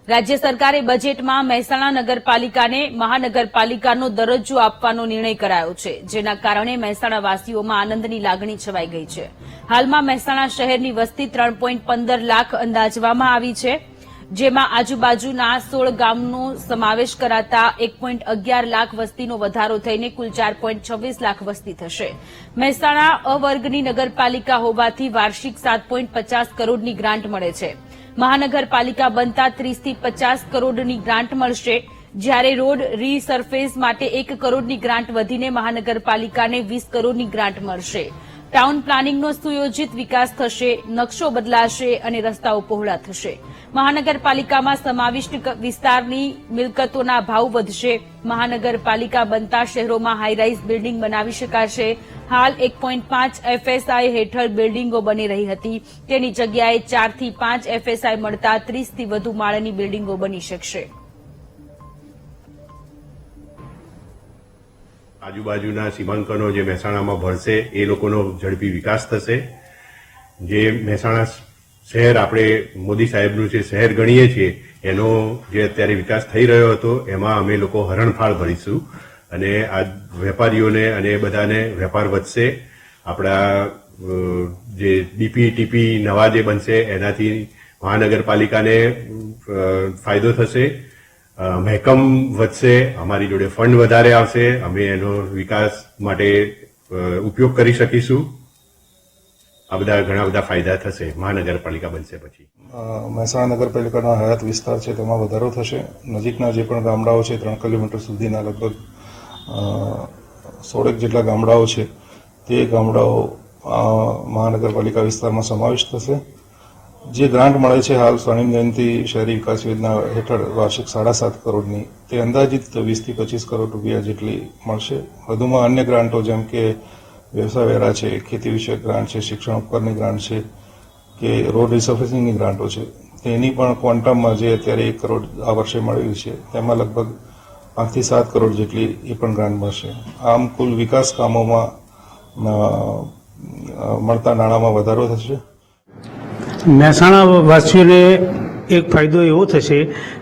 રાજ્ય સરકારે બજેટમાં મહેસાણા નગરપાલિકાને મહાનગરપાલિકાનો દરજ્જો આપવાનો નિર્ણય કરાયો છે, જેના કારણે મહેસાણાવાસીઓમાં આનંદની લાગણી છવાઈ ગઈ છે. હાલમાં મહેસાણા શહેરની વસ્તી 3.15 લાખ અંદાજવામાં આવી છે, જેમાં આજુબાજુના 16 ગામનો સમાવેશ કરાતા 1.11 લાખ વસ્તીનો વધારો થઈને કુલ 4.26 લાખ વસ્તી થશે. મહેસાણા અ વર્ગની નગરપાલિકા હોવાથી વાર્ષિક 7.50 કરોડની ગ્રાન્ટ મળે છે. મહાનગરપાલિકા બનતા 30 થી 50 કરોડની ગ્રાન્ટ મળશે, જ્યારે રોડ રીસર્ફેસ માટે 1 કરોડની ગ્રાન્ટ વધીને મહાનગરપાલિકાને 20 કરોડની ગ્રાન્ટ મળશે. ટાઉન પ્લાનિંગનો સુયોજિત વિકાસ થશે, નકશો બદલાશે અને રસ્તાઓ પહોળા થશે. મહાનગરપાલિકામાં સમાવિષ્ટ વિસ્તારની મિલકતોના ભાવ વધશે. મહાનગરપાલિકા બનતા શહેરોમાં હાઈરાઇઝ બિલ્ડિંગ બનાવી શકાશે. હાલ 1.5 FSI હેઠળ બિલ્ડિંગો બની રહી હતી, તેની જગ્યાએ 4 થી 5 FSI મળતા 30 થી વધુ માળની બિલ્ડિંગો બની શકશે. આજુબાજુના સીમાંકનો જે મહેસાણામાં ભળશે એ લોકોનો ઝડપી વિકાસ થશે. જે મહેસાણા શહેર આપણે મોદી સાહેબનું જે શહેર ગણીએ છીએ એનો જે અત્યારે વિકાસ થઈ રહ્યો હતો એમાં અમે લોકો હરણફાળ ભરીશું અને આ વેપારીઓને અને બધાને વેપાર વધશે. આપણા જે ડીપી ટીપી નવા જે બનશે એનાથી મહાનગરપાલિકાને ફાયદો થશે, મહેકમ વધશે, અમારી જોડે ફંડ વધારે આવશે, અમે એનો વિકાસ માટે ઉપયોગ કરી શકીશું. આ બધા ઘણા બધા ફાયદા થશે મહાનગરપાલિકા બનશે પછી. મહેસાણા નગરપાલિકાનો હયાત વિસ્તાર છે તેમાં વધારો થશે. નજીકના જે પણ ગામડાઓ છે 3 કિલોમીટર સુધીના લગભગ 16 જેટલા ગામડાઓ છે તે ગામડાઓ મહાનગરપાલિકા વિસ્તારમાં સમાવિષ્ટ થશે. જે ગ્રાન્ટ મળે છે હાલ સ્વર્ણિમ જયંતિ શહેરી વિકાસ યોજના હેઠળ વાર્ષિક 7.5 કરોડની, તે અંદાજિત 20 થી 25 કરોડ રૂપિયા જેટલી મળશે. વધુમાં અન્ય ગ્રાન્ટો જેમ કે વ્યવસાય વેરા છે, ખેતી વિષયક ગ્રાન્ટ છે, શિક્ષણ ઉપકરની ગ્રાન્ટ છે કે રોડ રિસર્ફેસિંગની ગ્રાન્ટો છે, તેની પણ ક્વોન્ટમમાં જે અત્યારે 1 કરોડ આ વર્ષે મળેલી છે તેમાં લગભગ 5 થી 7 કરોડ જેટલી એ પણ ગ્રાન્ટ મળશે. આમ કુલ વિકાસ કામોમાં મળતા નાણાંમાં વધારો થશે. મહેસાણા વાસીઓને એક ફાયદો એવો થશે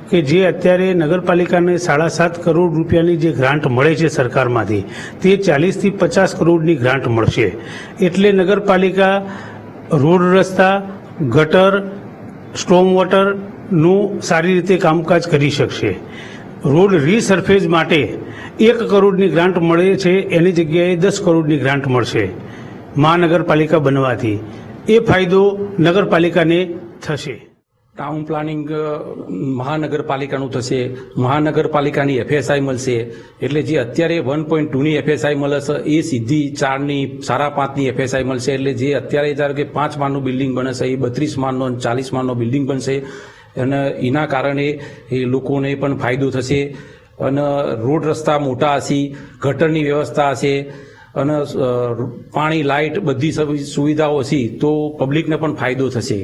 કે જે અત્યારે નગરપાલિકાને 7.5 કરોડ રૂપિયાની જે ગ્રાન્ટ મળે છે સરકારમાંથી, તે 40 થી 50 કરોડની ગ્રાન્ટ મળશે. એટલે નગરપાલિકા રોડ રસ્તા, ગટર, સ્ટ્રોમ વોટરનું સારી રીતે કામકાજ કરી શકશે. રોડ રીસર્ફેસ માટે 1 કરોડની ગ્રાન્ટ મળે છે, એની જગ્યાએ 10 કરોડની ગ્રાન્ટ મળશે મહાનગરપાલિકા બનવાથી. એ ફાયદો નગરપાલિકાને થશે. ટાઉન પ્લાનિંગ મહાનગરપાલિકાનું થશે, મહાનગરપાલિકાની FSI મળશે. એટલે જે અત્યારે 1.2ની FSI મળે છે એ સીધી 4ની 5.5ની FSI મળશે. એટલે જે અત્યારે ધારો કે 5 માળનું બિલ્ડિંગ બને છે એ 32 માળનો અને 40 માળનો બિલ્ડિંગ બનશે અને એના કારણે એ લોકોને પણ ફાયદો થશે. અને રોડ રસ્તા મોટા હશે, ગટરની વ્યવસ્થા હશે અને પાણી, લાઇટ બધી સુવિધાઓ હશે તો પબ્લિકને પણ ફાયદો થશે.